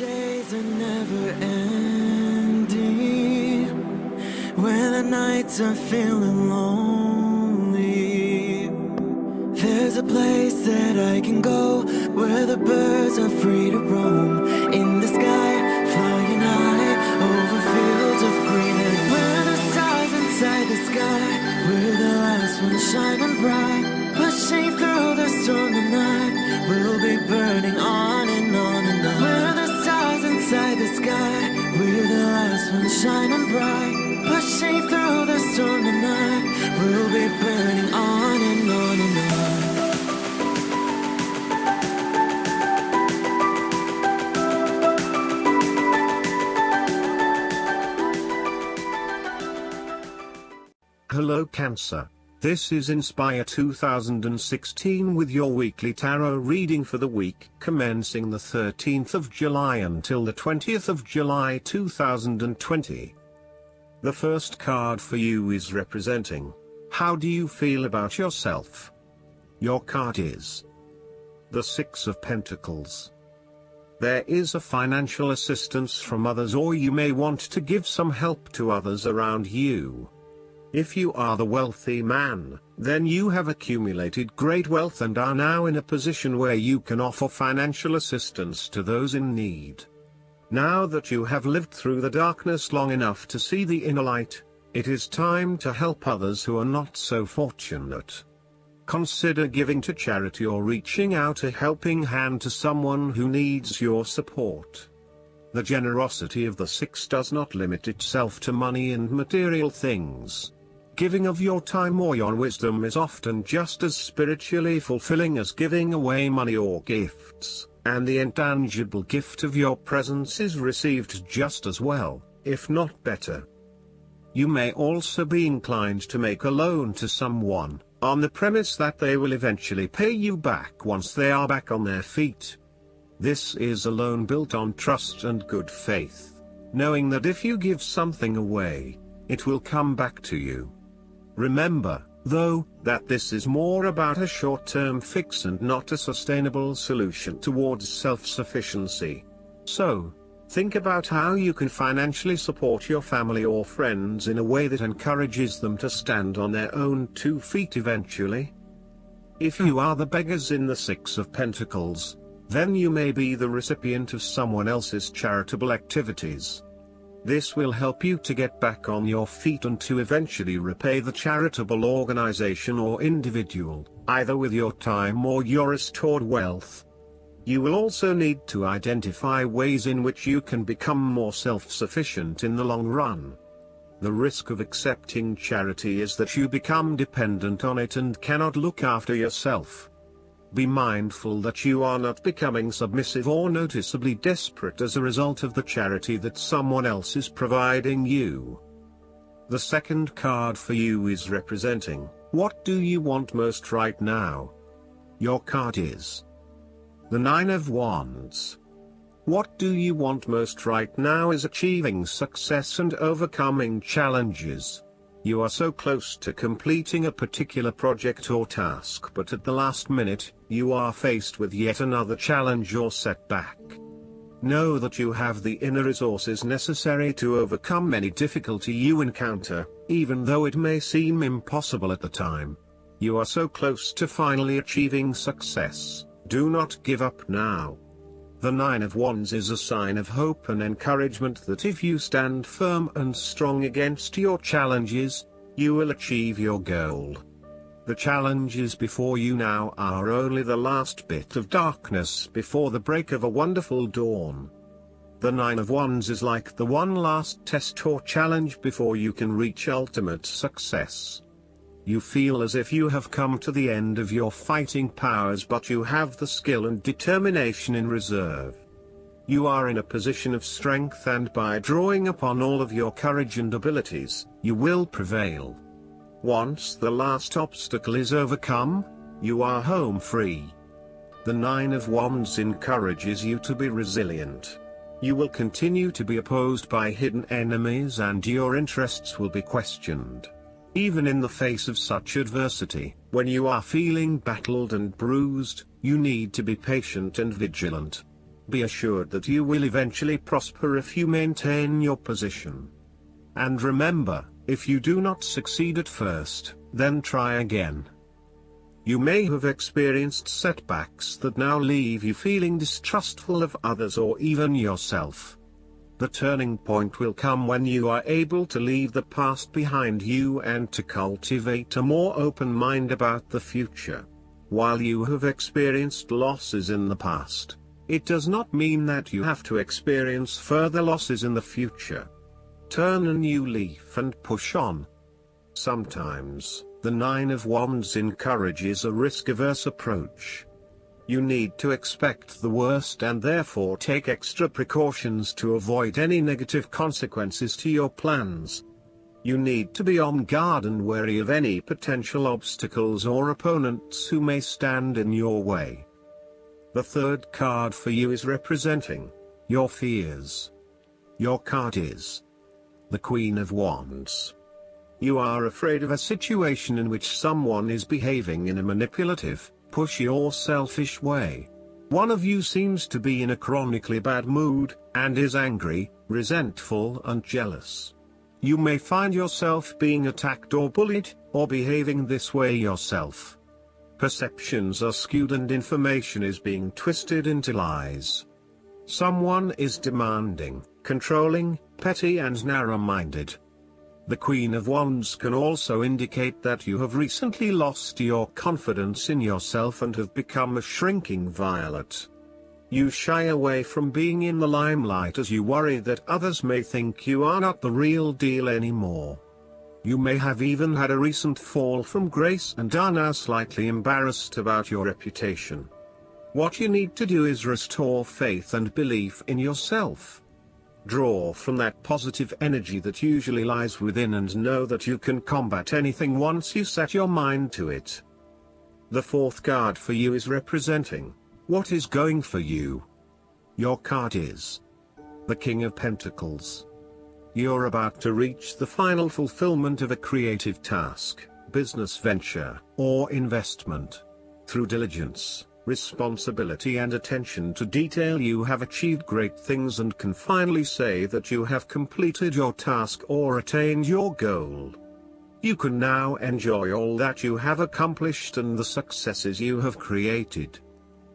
days are never ending, when the nights are feeling lonely. There's a place that I can go, where the birds are free to roam, in the sky, flying high, over fields of green. And where the stars inside the sky, we're the last ones shining bright, pushing through the storm tonight. We'll be burning on and on and on. We're the stars inside the sky, we're the last ones shining bright, pushing through the storm tonight. We'll be burning on and on and on. Hello Cancer. This is Inspire 2016 with your weekly tarot reading for the week commencing the 13th of July until the 20th of July 2020. The first card for you is representing, how do you feel about yourself? Your card is the Six of Pentacles. There is a financial assistance from others, or you may want to give some help to others around you. If you are the wealthy man, then you have accumulated great wealth and are now in a position where you can offer financial assistance to those in need. Now that you have lived through the darkness long enough to see the inner light, it is time to help others who are not so fortunate. Consider giving to charity or reaching out a helping hand to someone who needs your support. The generosity of the Six does not limit itself to money and material things. Giving of your time or your wisdom is often just as spiritually fulfilling as giving away money or gifts, and the intangible gift of your presence is received just as well, if not better. You may also be inclined to make a loan to someone, on the premise that they will eventually pay you back once they are back on their feet. This is a loan built on trust and good faith, knowing that if you give something away, it will come back to you. Remember, though, that this is more about a short-term fix and not a sustainable solution towards self-sufficiency. So, think about how you can financially support your family or friends in a way that encourages them to stand on their own 2 feet eventually. If you are the beggars in the Six of Pentacles, then you may be the recipient of someone else's charitable activities. This will help you to get back on your feet and to eventually repay the charitable organization or individual, either with your time or your restored wealth. You will also need to identify ways in which you can become more self-sufficient in the long run. The risk of accepting charity is that you become dependent on it and cannot look after yourself. Be mindful that you are not becoming submissive or noticeably desperate as a result of the charity that someone else is providing you. The second card for you is representing, what do you want most right now? Your card is the Nine of Wands. What do you want most right now is achieving success and overcoming challenges. You are so close to completing a particular project or task, but at the last minute, you are faced with yet another challenge or setback. Know that you have the inner resources necessary to overcome any difficulty you encounter, even though it may seem impossible at the time. You are so close to finally achieving success. Do not give up now. The Nine of Wands is a sign of hope and encouragement that if you stand firm and strong against your challenges, you will achieve your goal. The challenges before you now are only the last bit of darkness before the break of a wonderful dawn. The Nine of Wands is like the one last test or challenge before you can reach ultimate success. You feel as if you have come to the end of your fighting powers, but you have the skill and determination in reserve. You are in a position of strength, and by drawing upon all of your courage and abilities, you will prevail. Once the last obstacle is overcome, you are home free. The Nine of Wands encourages you to be resilient. You will continue to be opposed by hidden enemies and your interests will be questioned. Even in the face of such adversity, when you are feeling battled and bruised, you need to be patient and vigilant. Be assured that you will eventually prosper if you maintain your position. And remember, if you do not succeed at first, then try again. You may have experienced setbacks that now leave you feeling distrustful of others or even yourself. The turning point will come when you are able to leave the past behind you and to cultivate a more open mind about the future. While you have experienced losses in the past, it does not mean that you have to experience further losses in the future. Turn a new leaf and push on. Sometimes, the Nine of Wands encourages a risk-averse approach. You need to expect the worst and therefore take extra precautions to avoid any negative consequences to your plans. You need to be on guard and wary of any potential obstacles or opponents who may stand in your way. The third card for you is representing your fears. Your card is the Queen of Wands. You are afraid of a situation in which someone is behaving in a manipulative, pushy or selfish way. One of you seems to be in a chronically bad mood, and is angry, resentful and jealous. You may find yourself being attacked or bullied, or behaving this way yourself. Perceptions are skewed and information is being twisted into lies. Someone is demanding, controlling, petty and narrow-minded. The Queen of Wands can also indicate that you have recently lost your confidence in yourself and have become a shrinking violet. You shy away from being in the limelight as you worry that others may think you are not the real deal anymore. You may have even had a recent fall from grace and are now slightly embarrassed about your reputation. What you need to do is restore faith and belief in yourself. Draw from that positive energy that usually lies within and know that you can combat anything once you set your mind to it. The fourth card for you is representing what is going for you. Your card is the King of Pentacles. You're about to reach the final fulfillment of a creative task, business venture, or investment. Through diligence, responsibility and attention to detail you have achieved great things and can finally say that you have completed your task or attained your goal. You can now enjoy all that you have accomplished and the successes you have created.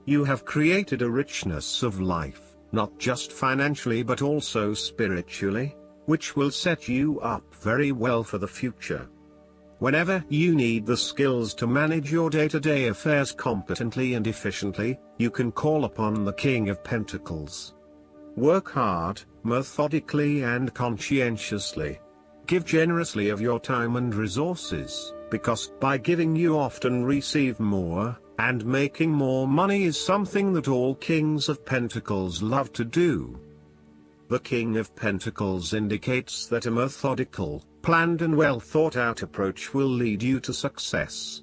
You have created a richness of life, not just financially but also spiritually, which will set you up very well for the future. Whenever you need the skills to manage your day-to-day affairs competently and efficiently, you can call upon the King of Pentacles. Work hard, methodically and conscientiously. Give generously of your time and resources, because by giving you often receive more, and making more money is something that all Kings of Pentacles love to do. The King of Pentacles indicates that a methodical, planned and well thought out approach will lead you to success.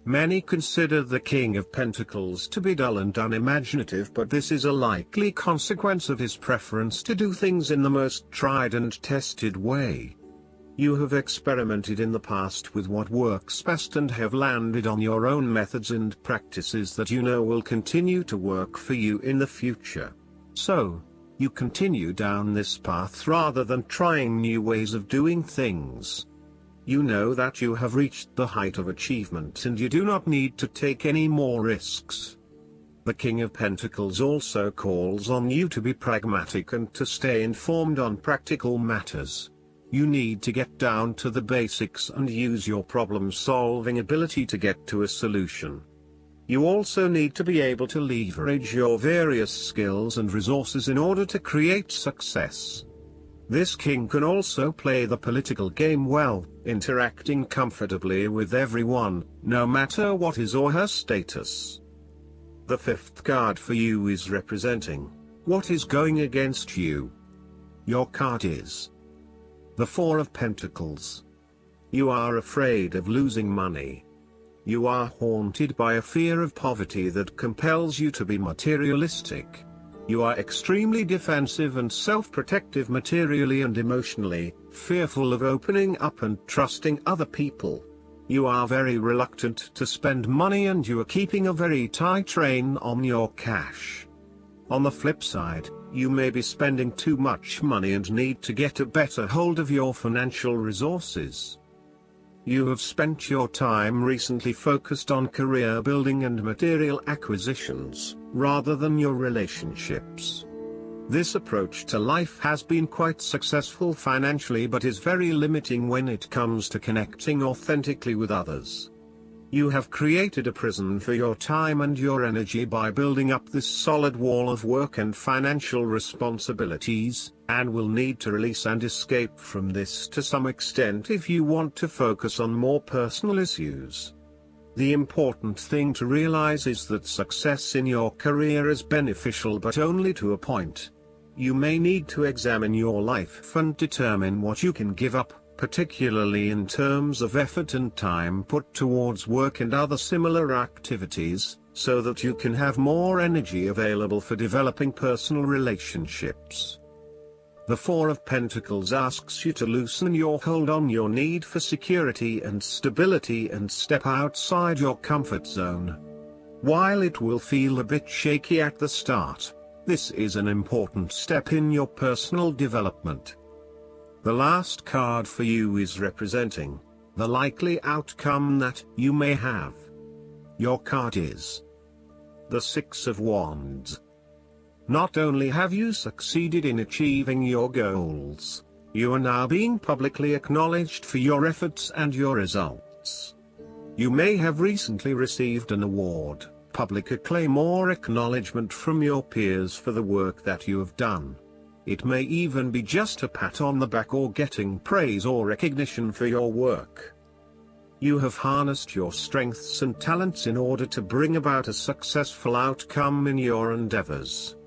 Many consider the King of Pentacles to be dull and unimaginative, but this is a likely consequence of his preference to do things in the most tried and tested way. You have experimented in the past with what works best and have landed on your own methods and practices that you know will continue to work for you in the future. So, you continue down this path rather than trying new ways of doing things. You know that you have reached the height of achievement and you do not need to take any more risks. The King of Pentacles also calls on you to be pragmatic and to stay informed on practical matters. You need to get down to the basics and use your problem-solving ability to get to a solution. You also need to be able to leverage your various skills and resources in order to create success. This king can also play the political game well, interacting comfortably with everyone, no matter what his or her status. The fifth card for you is representing what is going against you. Your card is the Four of Pentacles. You are afraid of losing money. You are haunted by a fear of poverty that compels you to be materialistic. You are extremely defensive and self-protective materially and emotionally, fearful of opening up and trusting other people. You are very reluctant to spend money and you are keeping a very tight rein on your cash. On the flip side, you may be spending too much money and need to get a better hold of your financial resources. You have spent your time recently focused on career building and material acquisitions, rather than your relationships. This approach to life has been quite successful financially but is very limiting when it comes to connecting authentically with others. You have created a prison for your time and your energy by building up this solid wall of work and financial responsibilities, and will need to release and escape from this to some extent if you want to focus on more personal issues. The important thing to realize is that success in your career is beneficial but only to a point. You may need to examine your life and determine what you can give up, particularly in terms of effort and time put towards work and other similar activities, so that you can have more energy available for developing personal relationships. The Four of Pentacles asks you to loosen your hold on your need for security and stability and step outside your comfort zone. While it will feel a bit shaky at the start, this is an important step in your personal development. The last card for you is representing the likely outcome that you may have. Your card is the Six of Wands. Not only have you succeeded in achieving your goals, you are now being publicly acknowledged for your efforts and your results. You may have recently received an award, public acclaim or acknowledgement from your peers for the work that you have done. It may even be just a pat on the back or getting praise or recognition for your work. You have harnessed your strengths and talents in order to bring about a successful outcome in your endeavors.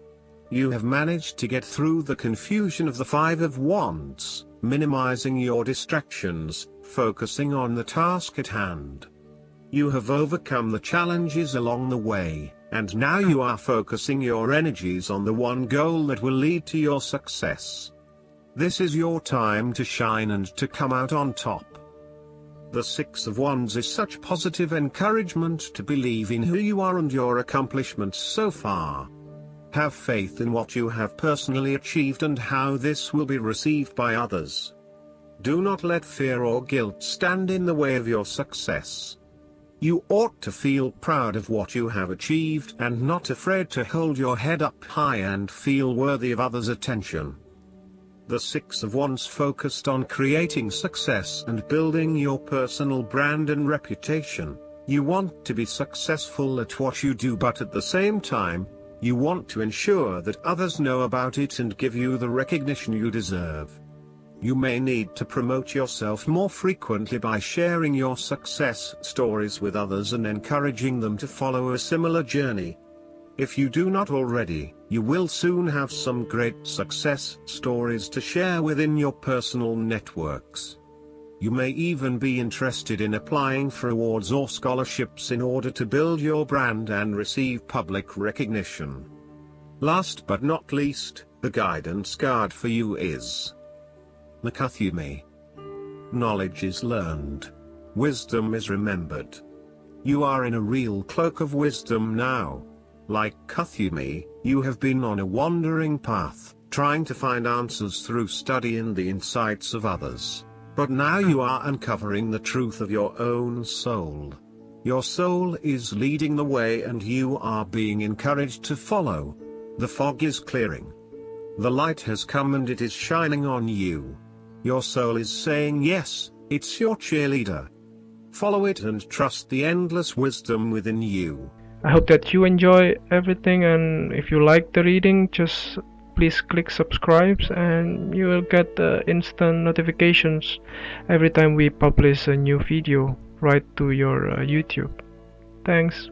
You have managed to get through the confusion of the Five of Wands, minimizing your distractions, focusing on the task at hand. You have overcome the challenges along the way, and now you are focusing your energies on the one goal that will lead to your success. This is your time to shine and to come out on top. The Six of Wands is such positive encouragement to believe in who you are and your accomplishments so far. Have faith in what you have personally achieved and how this will be received by others. Do not let fear or guilt stand in the way of your success. You ought to feel proud of what you have achieved and not afraid to hold your head up high and feel worthy of others' attention. The Six of Wands focused on creating success and building your personal brand and reputation. You want to be successful at what you do, but at the same time, you want to ensure that others know about it and give you the recognition you deserve. You may need to promote yourself more frequently by sharing your success stories with others and encouraging them to follow a similar journey. If you do not already, you will soon have some great success stories to share within your personal networks. You may even be interested in applying for awards or scholarships in order to build your brand and receive public recognition. Last but not least, the guidance card for you is the Kuthumi. Knowledge is learned. Wisdom is remembered. You are in a real cloak of wisdom now. Like Kuthumi, you have been on a wandering path, trying to find answers through study and the insights of others. But now you are uncovering the truth of your own soul. Your soul is leading the way and you are being encouraged to follow. The fog is clearing. The light has come and it is shining on you. Your soul is saying yes, it's your cheerleader. Follow it and trust the endless wisdom within you. I hope that you enjoy everything, and if you like the reading, just please click subscribe and you will get instant notifications every time we publish a new video right to your YouTube. Thanks.